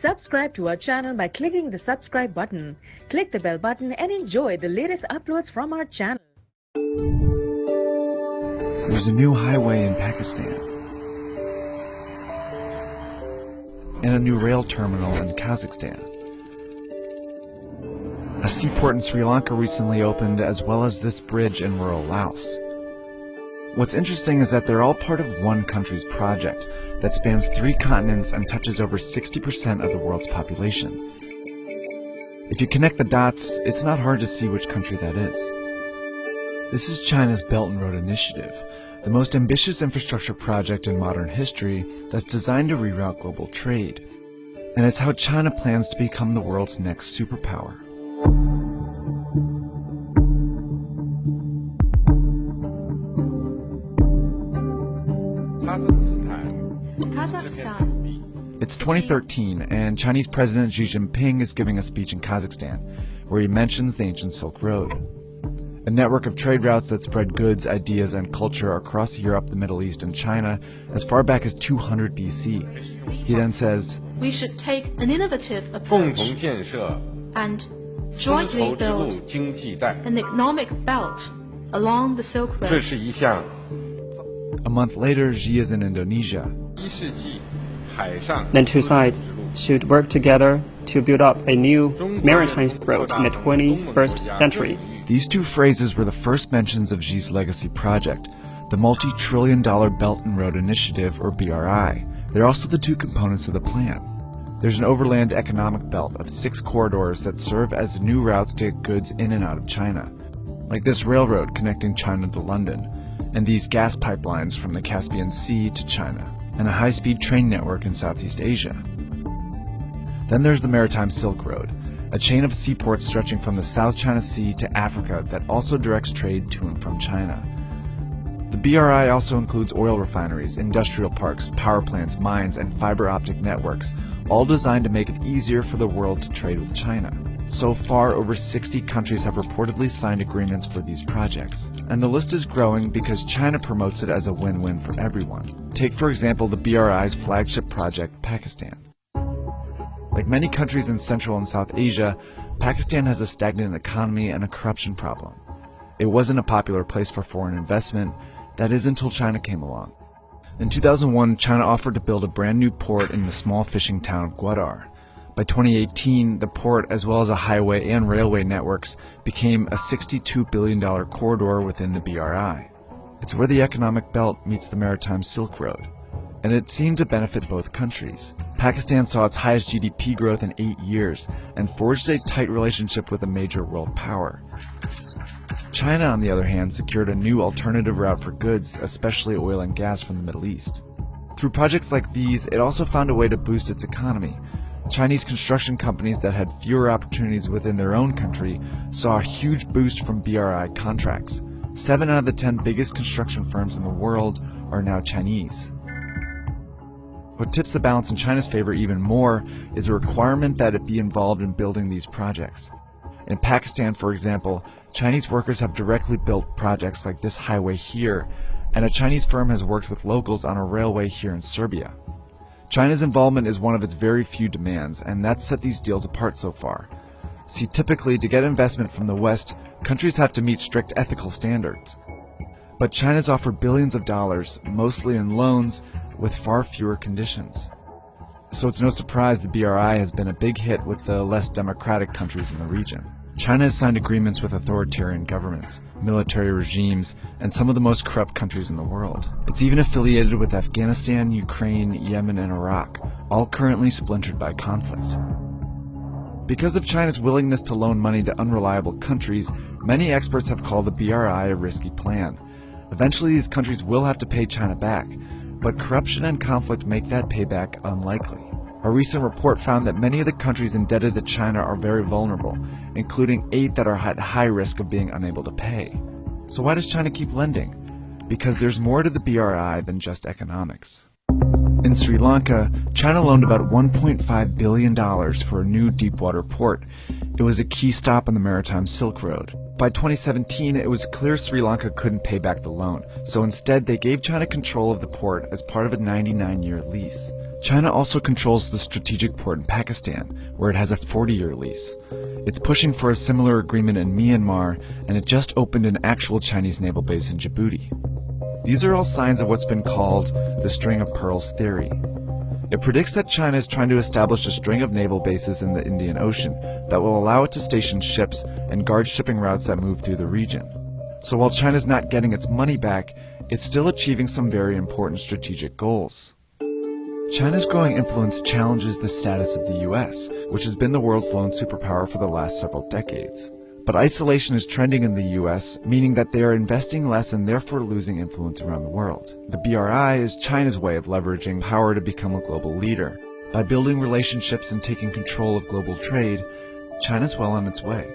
Subscribe to our channel by clicking the subscribe button. Click the bell button and enjoy the latest uploads from our channel. There's a new highway in Pakistan and a new rail terminal in Kazakhstan. A seaport in Sri Lanka recently opened, as well as this bridge in rural Laos. What's interesting is that they're all part of one country's project that spans 3 continents and touches over 60% of the world's population. If you connect the dots, it's not hard to see which country that is. This is China's Belt and Road Initiative, the most ambitious infrastructure project in modern history that's designed to reroute global trade. And it's how China plans to become the world's next superpower. Kazakhstan. It's 2013, and Chinese President Xi Jinping is giving a speech in Kazakhstan, where he mentions the ancient Silk Road, a network of trade routes that spread goods, ideas, and culture across Europe, the Middle East, and China as far back as 200 BC. He then says, "We should take an innovative approach and jointly build an economic belt along the Silk Road." A month later, Xi is in Indonesia. The two sides should work together to build up a new maritime road in the 21st century. These two phrases were the first mentions of Xi's legacy project, the multi-trillion-dollar Belt and Road Initiative, or BRI. They're also the two components of the plan. There's an overland economic belt of 6 corridors that serve as new routes to get goods in and out of China, like this railroad connecting China to London, and these gas pipelines from the Caspian Sea to China, and a high-speed train network in Southeast Asia. Then there's the Maritime Silk Road, a chain of seaports stretching from the South China Sea to Africa that also directs trade to and from China. The BRI also includes oil refineries, industrial parks, power plants, mines, and fiber optic networks, all designed to make it easier for the world to trade with China. So far, over 60 countries have reportedly signed agreements for these projects. And the list is growing because China promotes it as a win-win for everyone. Take, for example, the BRI's flagship project, Pakistan. Like many countries in Central and South Asia, Pakistan has a stagnant economy and a corruption problem. It wasn't a popular place for foreign investment, that is until China came along. In 2001, China offered to build a brand new port in the small fishing town of Gwadar. By 2018, the port, as well as a highway and railway networks, became a $62 billion corridor within the BRI. It's where the economic belt meets the Maritime Silk Road, and it seemed to benefit both countries. Pakistan saw its highest GDP growth in 8 years and forged a tight relationship with a major world power. China, on the other hand, secured a new alternative route for goods, especially oil and gas from the Middle East. Through projects like these, it also found a way to boost its economy. Chinese construction companies that had fewer opportunities within their own country saw a huge boost from BRI contracts. 7 out of the 10 biggest construction firms in the world are now Chinese. What tips the balance in China's favor even more is a requirement that it be involved in building these projects. In Pakistan, for example, Chinese workers have directly built projects like this highway here, and a Chinese firm has worked with locals on a railway here in Serbia. China's involvement is one of its very few demands, and that's set these deals apart so far. See, typically, to get investment from the West, countries have to meet strict ethical standards. But China's offered billions of dollars, mostly in loans, with far fewer conditions. So it's no surprise the BRI has been a big hit with the less democratic countries in the region. China has signed agreements with authoritarian governments, military regimes, and some of the most corrupt countries in the world. It's even affiliated with Afghanistan, Ukraine, Yemen, and Iraq, all currently splintered by conflict. Because of China's willingness to loan money to unreliable countries, many experts have called the BRI a risky plan. Eventually, these countries will have to pay China back, but corruption and conflict make that payback unlikely. A recent report found that many of the countries indebted to China are very vulnerable, including 8 that are at high risk of being unable to pay. So why does China keep lending? Because there's more to the BRI than just economics. In Sri Lanka, China loaned about $1.5 billion for a new deepwater port. It was a key stop on the Maritime Silk Road. By 2017, it was clear Sri Lanka couldn't pay back the loan, so instead they gave China control of the port as part of a 99-year lease. China also controls the strategic port in Pakistan, where it has a 40-year lease. It's pushing for a similar agreement in Myanmar, and it just opened an actual Chinese naval base in Djibouti. These are all signs of what's been called the string of pearls theory. It predicts that China is trying to establish a string of naval bases in the Indian Ocean that will allow it to station ships and guard shipping routes that move through the region. So while China's not getting its money back, it's still achieving some very important strategic goals. China's growing influence challenges the status of the US, which has been the world's lone superpower for the last several decades. But isolation is trending in the US, meaning that they are investing less and therefore losing influence around the world. The BRI is China's way of leveraging power to become a global leader. By building relationships and taking control of global trade, China's well on its way.